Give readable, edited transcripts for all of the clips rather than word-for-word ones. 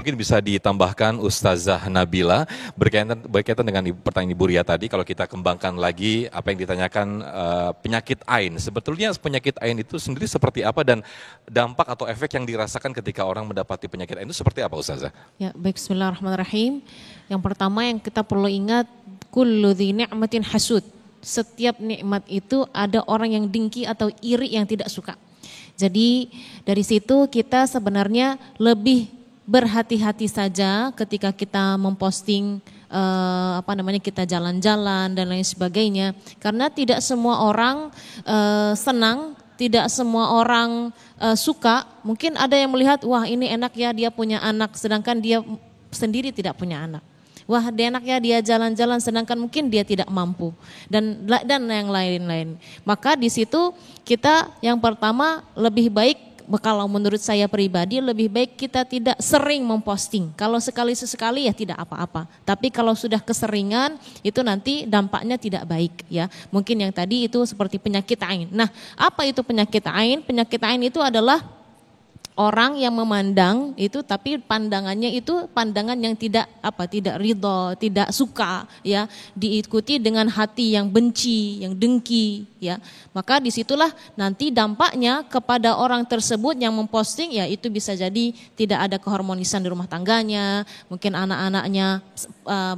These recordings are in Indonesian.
mungkin bisa ditambahkan Ustazah Nabila berkaitan dengan pertanyaan Ibu Ria tadi, kalau kita kembangkan lagi apa yang ditanyakan penyakit ain. Sebetulnya penyakit ain itu sendiri seperti apa dan dampak atau efek yang dirasakan ketika orang mendapati penyakit ain itu seperti apa Ustazah? Ya, baik, bismillahirrahmanirrahim. Yang pertama yang kita perlu ingat, kullu dzi ni'matin hasud. Setiap nikmat itu ada orang yang dengki atau iri yang tidak suka. Jadi dari situ kita sebenarnya lebih berhati-hati saja ketika kita memposting kita jalan-jalan dan lain sebagainya, karena tidak semua orang senang, tidak semua orang suka. Mungkin ada yang melihat, wah ini enak ya dia punya anak, sedangkan dia sendiri tidak punya anak. Wah dia enak ya dia jalan-jalan, sedangkan mungkin dia tidak mampu dan yang lain-lain. Maka di situ kita yang pertama lebih baik, kalau menurut saya pribadi lebih baik kita tidak sering memposting. Kalau sekali-sekali ya tidak apa-apa. Tapi kalau sudah keseringan itu nanti dampaknya tidak baik ya. Mungkin yang tadi itu seperti penyakit ain. Nah, apa itu penyakit ain? Penyakit ain itu adalah orang yang memandang itu tapi pandangannya itu pandangan yang tidak ridho, tidak suka ya, diikuti dengan hati yang benci, yang dengki ya. Maka disitulah nanti dampaknya kepada orang tersebut yang memposting ya, itu bisa jadi tidak ada keharmonisan di rumah tangganya, mungkin anak-anaknya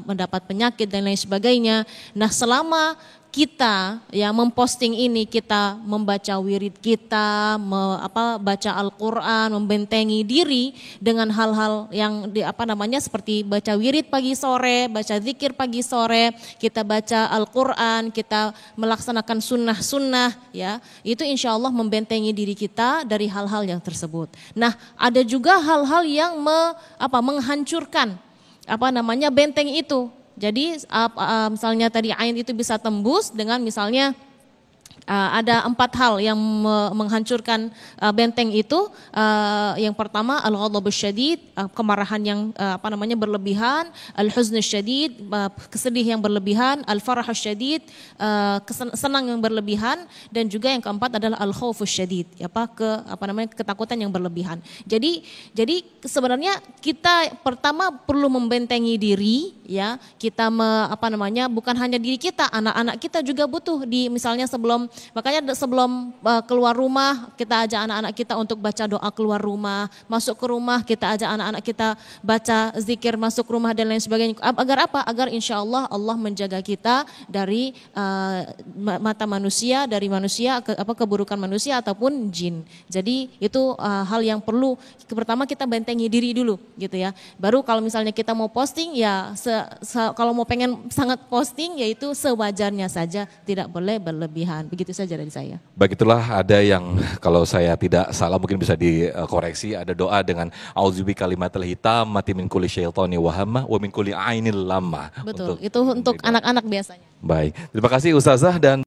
mendapat penyakit dan lain sebagainya. Nah, selama kita ya memposting ini, kita membaca wirid kita, baca Al-Quran, membentengi diri dengan hal-hal yang seperti baca wirid pagi sore, baca zikir pagi sore, kita baca Al-Quran, kita melaksanakan sunnah-sunnah ya, itu insya Allah membentengi diri kita dari hal-hal yang tersebut. Nah, ada juga hal-hal yang menghancurkan benteng itu. Jadi misalnya tadi ain itu bisa tembus dengan misalnya ada 4 hal yang menghancurkan benteng itu. Yang pertama al-ghadabus syadid, kemarahan yang berlebihan, al-huznus syadid, kesedih yang berlebihan, al-farahus syadid, senang yang berlebihan, dan juga yang keempat adalah al-khaufus syadid, ketakutan yang berlebihan. Jadi sebenarnya kita pertama perlu membentengi diri ya. Kita bukan hanya diri kita, anak-anak kita juga butuh misalnya makanya sebelum keluar rumah kita ajak anak-anak kita untuk baca doa keluar rumah, masuk ke rumah kita ajak anak-anak kita baca zikir masuk rumah dan lain sebagainya. Agar apa? Agar insya Allah Allah menjaga kita dari mata manusia, dari manusia, keburukan manusia ataupun jin. Jadi itu hal yang perlu pertama kita bentengi diri dulu gitu ya. Baru kalau misalnya kita mau posting ya kalau mau pengen sangat posting yaitu sewajarnya saja, tidak boleh berlebihan. Begitu saja dari saya. Baik, itulah ada yang kalau saya tidak salah mungkin bisa dikoreksi, ada doa dengan auzubi kalimatil hitamati min kulli syaitani wa hamma wa min kulli ainil lamma. Betul, itu untuk anak-anak biasanya. Baik, terima kasih Ustazah dan